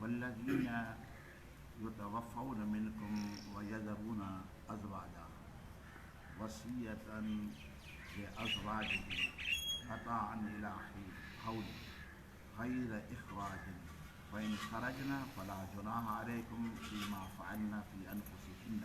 वल्लज़ीन युतवफ़्फ़ौन मिनकुम वयज़रून अज़वाजा वसियतन लिअज़वाजिहिम मताअन इला हौल गैर इख़राजिन फ़इन ख़रजन फ़ला जुनाह अलैकुम फ़ीमा फ़अल्न फ़ी अनफ़ुसिहिन्न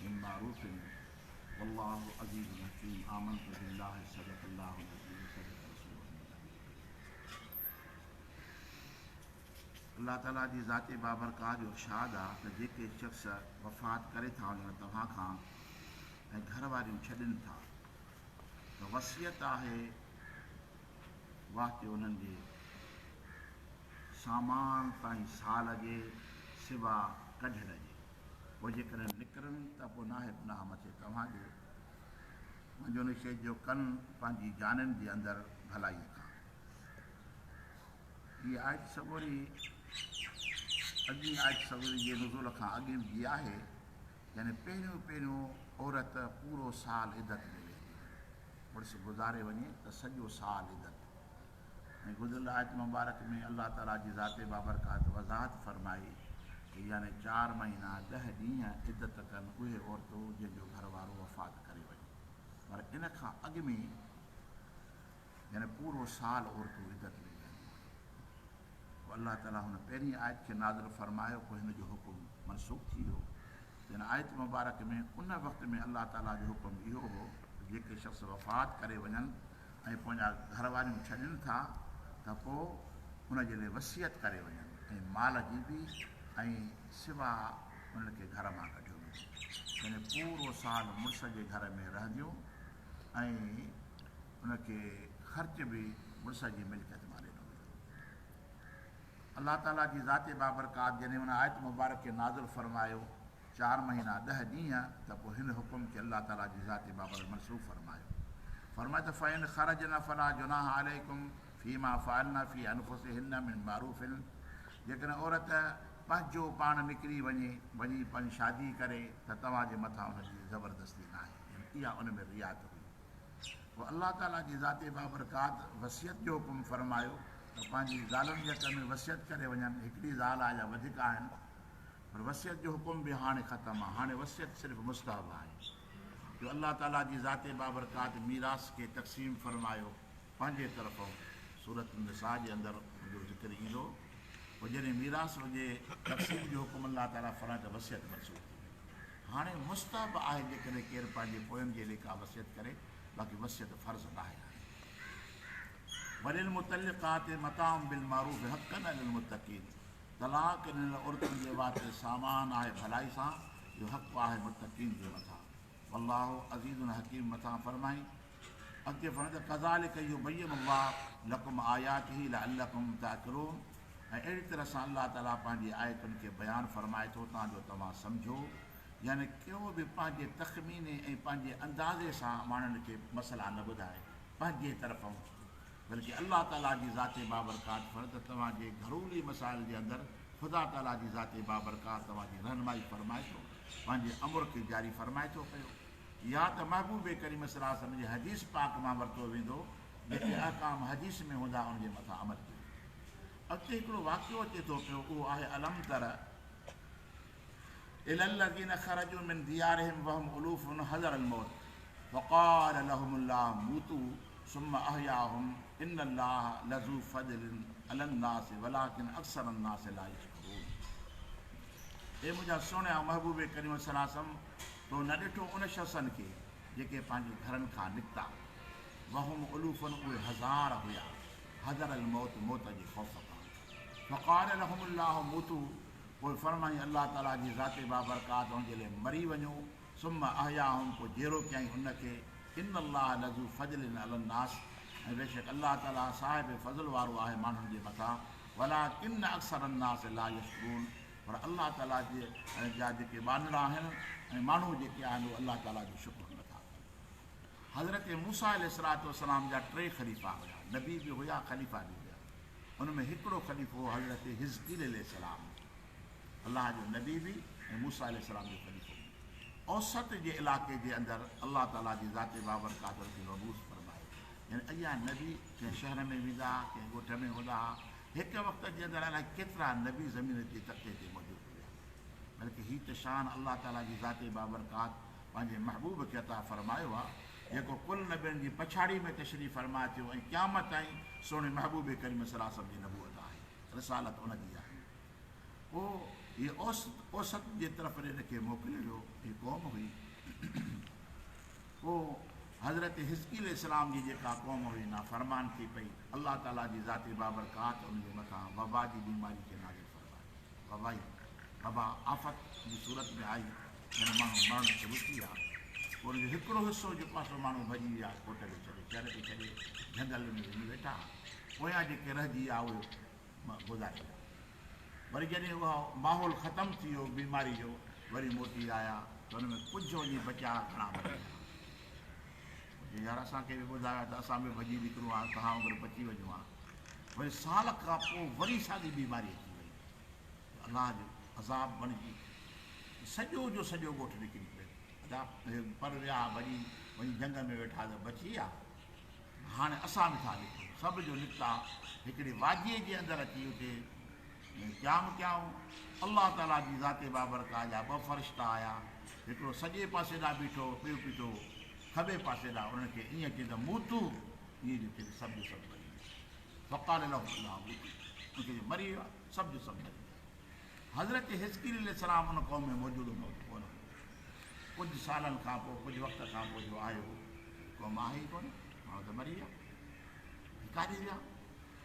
मिन मारूफ़िन वल्लाहु अज़ीज़ुन हकीम आमन्तु बिल्लाहि सदक़ल्लाहुल अज़ीज़ सदक़ रसूलुहुल नबी। अल्लाह ताला जी ज़ाते बाबरकात जो इरशाद आहे त जेके शख़्स वफ़ात करे था वञनि तव्हां खां ऐं घर वारियूं छॾनि था त वसियत आहे वास्ते उन्हनि जे सामान ताईं साल जे सिवा कढण जे पोइ जेकॾहिं निकिरनि त पोइ नाहे गुनाह मथे तव्हांजो मुंहिंजो निश्चय जो कनि पंहिंजी जाननि जे अंदरि भलाई खां। हीअ आयत सॻोरी अॻी आयत सॻोरी जे नुज़ूल खां अॻे जी आहे, यानी पहिरियों औरत पूरो साल इदत में वेंदी आहे, मुड़ुसु गुज़ारे वञे त सॼो साल इदत। ऐं गुज़िरियल आयत मुबारक में अल्लाह ताला जी ज़ाते बाबरकात वज़ाहत फरमाई कि यानी 4 महीना 10 ॾींहं इदत कनि उहे औरतूं जंहिंजो घर वारो वफ़ात करे वञे। पर इन खां अॻु में यानी पूरो साल औरतूं इदत में वेंदियूं। पोइ अल्लाह ताला हुन पहिरीं आयत खे नाज़िल फरमायो, पोइ हिन जो हुकुम मनसूख़ थी वियो। हिन आयत मुबारक में उन वक़्त में अल्लाह ताला जो हुकुम इहो हो जेके शख़्स वफ़ात करे वञनि ऐं पंहिंजा घर वारियूं छॾनि था त पोइ हुनजे लाइ वसियत करे वञनि ऐं माल जी बि ऐं सिवा उन्हनि खे घर मां कढियो वञे। यानी पूरो साल मुड़ुस जे घर में रहंदियूं ऐं उनखे ख़र्च बि मुड़ुस जी मिल्कियत मां ॾिनो वेंदो। अल्लाह ताला जी ज़ाते बाबरकात जॾहिं हुन आयत मुबारक खे नाज़िल फरमायो 4 महीना 10 ॾींहं त पोइ हिन हुकुम खे अल्लाह ताला जी ज़ाते बाबर मनसूख़ फरमायो। फरमाए त फ़इन ख़रजन फ़ला जुनाह अलैकुम फ़ीमा फ़अल्न फ़ी अनफ़ुसिहिन्न मिन मारूफ़िन, जेकॾहिं औरत पंहिंजो पाण निकिरी वञे पंहिंजी शादी करे त तव्हांजे मथां हुनजी ज़बरदस्ती न आहे, इहा उन में रियात हुई। पोइ अल्लाह ताला जी ज़ाते बाबरकात वसियत जो हुकुम फरमायो त पंहिंजी ज़ालुनि जे हक़ में वसियत करे वञनि। हिकिड़ी ज़ाल आहे या वधीक आहिनि, पर वसियत जो हुकुम बि हाणे ख़तमु आहे। हाणे वसियत सिर्फ़ु मुस्तहब आहे। जो अल्लाह ताला जी ज़ाते बाबरकात मीरास खे तक़सीम फरमायो पंहिंजे तरफ़ां, सूरत निसा जे अंदरि मुंहिंजो ज़िक्र ईंदो। पोइ जॾहिं मीरास हुजे तक़सीम जो हुकुम अल्लाह ताला फरमाए त वसियत मनसूख़ थी। हाणे मुस्तहब आहे जेकॾहिं केरु पंहिंजे पोयनि जे लिए का वसियत करे, बाक़ी वसियत फ़र्ज़ न आहे। वलिल मुतल्लिक़ात मताउन बिल मारूफ़ हक़्क़न अलल मुत्तक़ीन, तलाक ॾिनल औरतुनि जे वास्ते सामान आहे भलाई सां, इहो हक़ आहे मुत्तक़ीन जे मथां। वल्लाहु अज़ीज़ुन हकीम मथां फरमाई अॻिते फरमाए त कज़ालिक युबय्यिनु अल्लाहु लकुम आयातिही लअल्लकुम ताक़िलून, ऐं अहिड़ी तरह सां अल्लाह ताला पंहिंजी आयतुनि खे बयानु फरमाए थो तांजो तव्हां सम्झो। यानी को बि पंहिंजे तख़मीने ऐं पंहिंजे अंदाज़े सां माण्हुनि खे मसइला न ॿुधाए पंहिंजे तरफ़ां, बल्कि अल्लाह ताला जी ज़ाते बाबरकात फर्ज़ तव्हांजे घरूली मसाइल जे अंदरि ख़ुदा ताला जी ज़ाते बाबरकात तव्हांजी रहनुमाई फरमाए थो, पंहिंजे अमुर खे जारी फरमाए थो पियो। या त महबूब करीम सल्लल्लाहु अलैहि वसल्लम जे हदीस पाक मां वरितो वेंदो, जेके अहकाम हदीस में हूंदा उनजे मथां अमल कयो। अॻिते हिकिड़ो वाक़ियो अचे थो पियो, उहो आहे अलम तर इलल्लज़ीन ख़रजू मिन दियारिहिम वहुम उलूफ़ुन हज़रल मौत फ़क़ाल लहुमुल्लाहु मूतू सुम्मा अहयाहुम इन्नल्लाह लज़ू फ़ज़लिन अलन्नास वलाकिन अक्सरन्नास ला यशकुरून। हे मुंहिंजा सुहिणा महबूब करीम सल्लल्लाहु अलैहि वसल्लम, तो न ॾिठो उन शख़्सनि खे जेके पंहिंजे घरनि खां निकिता, वहुम उलूफ़ुन उहे हज़ार हुया, हज़रल मौत मौत जे ख़ौफ़ खां। फ़क़ाल लहुमुल्लाहु मूतू, पोइ फरमाई अल्लाह ताला जी ज़ाते बाबरकात हुनजे लाइ मरी वञो। सुम्मा अहयाहुम, पोइ जहिड़ो कयईं हुनखे। इन्नल्लाह लज़ू फ़ज़लिन अलन्नास, ऐं बेशक अल्लाह ताला साहिब फ़ज़ल वारो आहे माण्हुनि जे मथां। वलाकिन अक्सरन्नास ला यशकुरून, पर अल्लाह ताला जा जेके बानड़ा आहिनि ऐं माण्हू जेके आहिनि उहे अल्लाह ताला जो शुक्र नथा कनि। हज़रत मूसा अलैहिस्सलाम जा 3 ख़लीफ़ा हुया, नबी बि हुया ख़लीफ़ा बि हुया। उन में हिकिड़ो ख़लीफ़ो हज़रत हिज़कील अलैहिस्सलाम, अल्लाह जो नबी बि ऐं मूसा अलैहिस्सलाम जो ख़लीफ़ो। औसत जे इलाइक़े जे अंदरि अल्लाह ताला जी ज़ाते बाबरकात खे मबूस फरमायो। यानी अॻियां नबी कंहिं शहर में वेंदा, कंहिं ॻोठ में हूंदा, हिक वक़्त जे अंदरि अलाए केतिरा नबी ज़मीन जे तख़्ते ते मौजूदु हुया, बल्कि हीअ त शान अल्लाह ताला जी ज़ाते बाबरकात पंहिंजे महबूब खे अता फ़रमायो आहे, जेको कुल नबियुनि जी पछाड़ी में तशरीफ़ फ़रमाए थियो ऐं क़यामत ताईं सोणे महबूब करीम सलासम जी नबूअत आहे, रिसालत उनजी आहे। पोइ हीअ औसत जे तरफ़ हिनखे मोकिलियो वियो, हीअ क़ौम हुई। पोइ हज़रत हिज़कील इस्लाम जी जेका क़ौम हुई नाफ़रमान थी पई, अल्लाह ताला जी ज़ाती बाबरकात उनजे मथां वबा जी बीमारी खे नाज़िल फ़रमाई। वबा आफ़त जी सूरत में आई, हिन माण्हू मरण शुरू थी विया। पोइ हुनजो हिकिड़ो हिसो जेको आहे सो माण्हू भॼी विया, कोट खे छॾे, शहर खे छॾे झंगल में वञी वेठा, पोयां जेके रहिजी विया उहे गुज़ारे विया। वरी जॾहिं उहा माहौल ख़तमु थी वियो बीमारी जो, वरी मोटी आया त हुन में कुझु वञी बचिया, घणा बचिया। यार असांखे बि ॿुधायो त असां बि भॼी निकिरूं हा, तव्हां वांगुरु बची वञूं हा। वरी साल खां पोइ वरी साॻी बीमारी अची वई, अलाह जो अज़ाब बणिजी सॼो जो सॼो ॻोठु निकिरी पियो। पर विया भॼी वञी झंग में वेठा त बची विया। हाणे असां बि था निकिरूं, सभु जो निकिता हिकिड़ी वादीअ जे अंदरि अची उते क़याम कयाऊं। अल्लाह ताला जी ज़ाते बाबरकात जा ॿ फ़रिश्ता आया, हिकिड़ो सॼे पासे ॾांहुं बीठो, ॿियो बीठो खॿे पासे ॾांहुं। उन्हनि खे ईअं चई त मूतू, ईअं जो चई सभु जो सभु मरी विया। फ़क़ाल लहू अल्लाह मूतू, उनखे मरी वियो आहे, सभु जो सभु मरी विया। हज़रत हिज़कील अलैहिस्सलाम उन क़ौम में मौजूदु कोन, कुझु सालनि खां पोइ, कुझु वक़्त खां पोइ जो आयो, क़ौम आहे ई कोन, माण्हू त मरी विया। काॾे विया?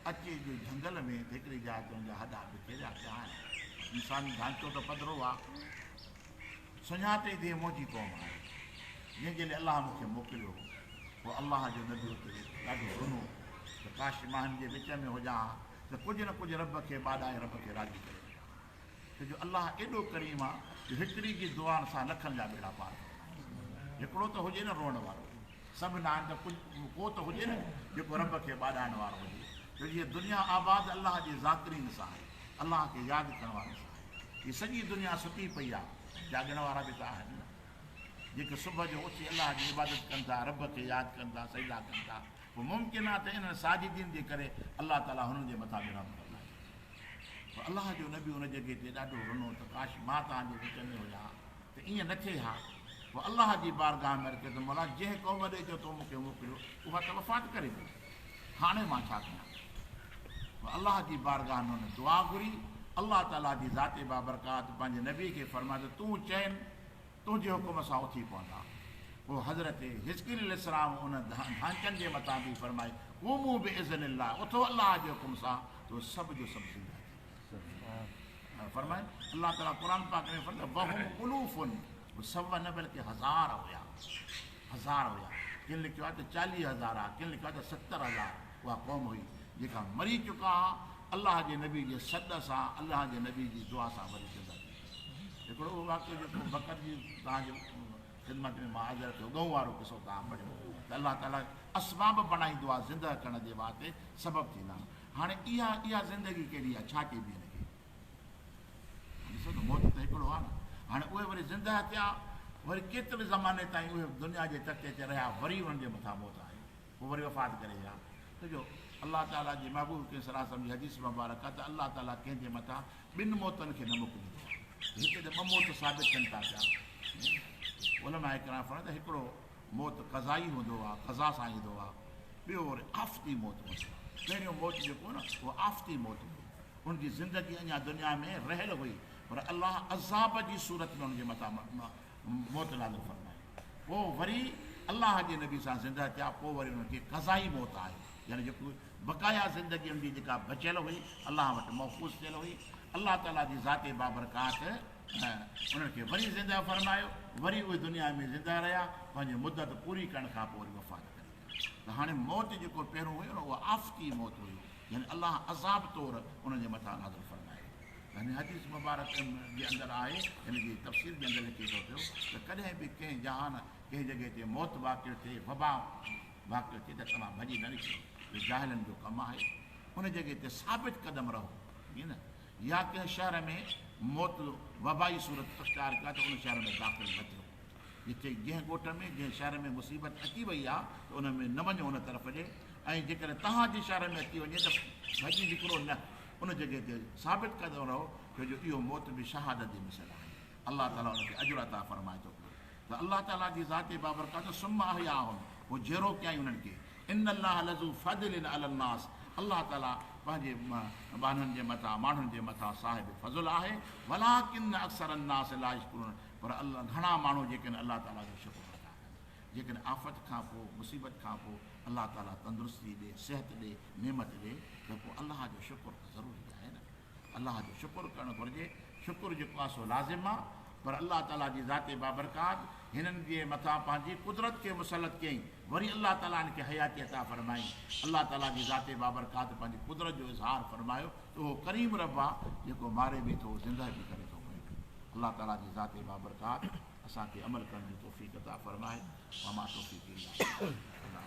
अचे जो झंगल में हिकिड़ी जाइ ते हुनजा हॾा बिखेरिया पिया आहिनि। इंसानी ढांचो त पधिरो आहे, सुञाते थी मुंहिंजी क़ौम आहे, जंहिंजे लाइ अलाह मूंखे मोकिलियो। पोइ अलाह जो नबी हुते ॾाढो रुनो त काश मां हिन जे विच में हुजां त कुझु न कुझु रब खे ॿाॾाए रब खे राज़ी करे, छो जो अलाह एॾो करीम आहे जो हिकिड़ी जी दुआ सां लखनि जा बेड़ा पार। हिकिड़ो त हुजे न रोअण वारो, सभु न आहिनि त कुझु को त हुजे न जेको रब खे ॿाॾाइण वारो हुजे, छो हीअ दुनिया आबाद अलाह जे ज़ाकिरीन सां आहे, अलाह खे यादि करण वारनि सां आहे। हीअ सॼी दुनिया सुठी पई आहे, जाॻण वारा बि त आहिनि न, जेके सुबुह जो उथी अलाह जी इबादत कनि था, रब खे यादि कनि था, सजदा कनि था। पोइ मुमकिन आहे त इन साजिदीन जे करे अलाह ताला हुननि जे मथां बि रहम कंदा। पोइ अलाह जो नबी हुन जॻह ते ॾाढो रुनो त काश मां तव्हांजे विच में हुजां त ईअं न थिए हा। पोइ अलाह जी बारगाह में अर्ज़ु कयो त मौला जंहिं क़ौम ॾे जो तो मूंखे मोकिलियो उहा त वफ़ात करे ॾियो, हाणे मां छा कयां? पोइ अलाह जी बारगाह में हुन दुआ घुरी। अलाह ताला जी ज़ाते बाबरकात पंहिंजे नबी खे फरमाए त तूं चइनि तुंहिंजे हुकुम सां उथी पवंदा। पोइ हज़रत हिज़कील अलैहिस्सलाम उन ढांचनि जे मथां बि फरमाए क़ूमू बिइज़्निल्लाह, उथो अलाह जे हुकुम सां, तो सभु जो सभु ज़िंदा फरमाए। अलाह ताला क़ुरान पाक में फरमाए वहुम उलूफ़ुन, सव न बल्कि हज़ार हुया, हज़ार हुया। किन लिखियो आहे त 40,000 आहे, किन लिखियो आहे त 70,000। उहा क़ौम हुई जेका मरी चुका अलाह जे नबी जे सॾ सां, अलाह जे नबी जी दुआ सां वरी ज़िंदा थी। हिकिड़ो वाक़ियो जेको बकर जी तव्हांजे ख़िदमत में मां हाज़िर कयो, गऊं वारो किसो तव्हां पढ़ियो त अलाह ताला असबाब बणाईंदो आहे ज़िंदा करण जे वास्ते, सबबु थींदा। हाणे इहा ज़िंदगी कहिड़ी आहे, छा चइबी हिनखे? ॾिसो त मौत त हिकिड़ो आहे न। हाणे उहे वरी ज़िंदा थिया, वरी केतिरे ज़माने ताईं उहे दुनिया जे तख़्ते ते रहिया, वरी उन्हनि जे मथां मौत आहे, पोइ वरी वफ़ात करे विया। छो अलाह ताला जी महबूब के सलासम जी हदीस मुबारक आहे त अलाह ताला कंहिंजे मथां ॿिनि मौतनि खे न मोकिलींदो आहे। हिते त ॿ मौत साबित कनि था पिया। उलमा इकराम फरमाइनि त हिकिड़ो मौत क़ज़ाई हूंदो आहे, क़ज़ा सां ईंदो आहे, ॿियो वरी आफ़ती मौत हूंदो आहे। पहिरियों मौत जेको न उहो आफ़ती मौत हुई, उनजी ज़िंदगी अञा दुनिया में रहियल हुई, पर अलाह अज़ाब जी सूरत में उनजे मथां मौत नाज़िल फरमाए। पोइ वरी अलाह जे नबी सां ज़िंदा थिया, पोइ वरी उनखे क़ज़ाई मौत आहे, यानी जेको बक़ाया ज़िंदगी उनजी जेका बचियल हुई अलाह वटि महफ़ूज़ थियल हुई। अलाह ताला जी ज़ाते बाबरकात उन्हनि खे वरी ज़िंदा फरमायो, वरी उहे दुनिया में ज़िंदा रहिया, पंहिंजी मुदत पूरी करण खां पोइ वरी वफ़ात करे। त हाणे मौत जेको पहिरियों हुयो न उहा आफ़ती मौत हुई, यानी अलाह अज़ाब तौर उनजे मथां नाज़िल फरमायो। यानी हदीस मुबारक जे अंदरि आहे, हिन जी तफ़सीर जे अंदरि लिखियो थो पियो त कॾहिं बि कंहिं जहान कंहिं जॻह ते मौत वाक़ियो थिए, वबा वाक़ियो थिए त तव्हां भॼी न निकिरो, इहो जाहिलनि जो कमु आहे। उन जॻह ते साबित क़दम रहो, ईअं न। या कंहिं शहर में मौत वबाई सूरत अख़्तियार कया त उन शहर में दाख़िल न थियो। जिते जंहिं ॻोठ में जंहिं शहर में मुसीबत अची वई आहे त उन में न वञो उन तरफ़ ॾे, ऐं जेकॾहिं तव्हांजे शहर में अची वञे त भॼी निकिरो न, उन जॻह ते साबित कंदो रहो छो जो इहो मौत बि शहादत जी मिसल आहे। अलाह ताला उनखे अजुर अता फरमाए थो पियो त अलाह ताला जी ज़ाते बाबरकात सुम्मा अहयाहुम, वो जहिड़ो कयईं उन्हनि खे। इन अल्लाह लज़ू फज़लिन अलन नास, अलाह ताला पंहिंजे बाननि जे मथां माण्हुनि जे मथां साहिब फज़ुल आहे। वलाकिन अक्सर अन्नास ला यशकुरून, पर अल्लाह घणा माण्हू जेके अल्लाह ताला जो शुक्र नथा कनि। जेकॾहिं आफ़त खां पोइ मुसीबत खां पोइ अल्लाह ताला तंदुरुस्ती ॾे, सिहत ॾे, नेमत ॾे, त पोइ अल्लाह जो शुक्र त ज़रूरी आहे न। अल्लाह जो शुक्र करणु घुरिजे। शुक्र जेको आहे सो लाज़िम आहे, पर अल्लाह ताला जी ज़ाते बाबरकात हिननि जे मथां पंहिंजी कुदरत खे मुसलत कयईं, वरी अल्लाह ताला हिन खे हयाती अता फरमाई। अल्लाह ताला जी ज़ाते बाबरकात पंहिंजी कुदरत जो इज़हार फरमायो त उहो करीम रब आहे जेको मारे बि थो, ज़िंदह बि करे थो पए। अल्लाह ताला जी ज़ाते बाबरकात असांखे अमल करण जी तौफ़ीक़ अता फरमाए। वमा तौफ़ीक़ इल्ला बिल्लाह।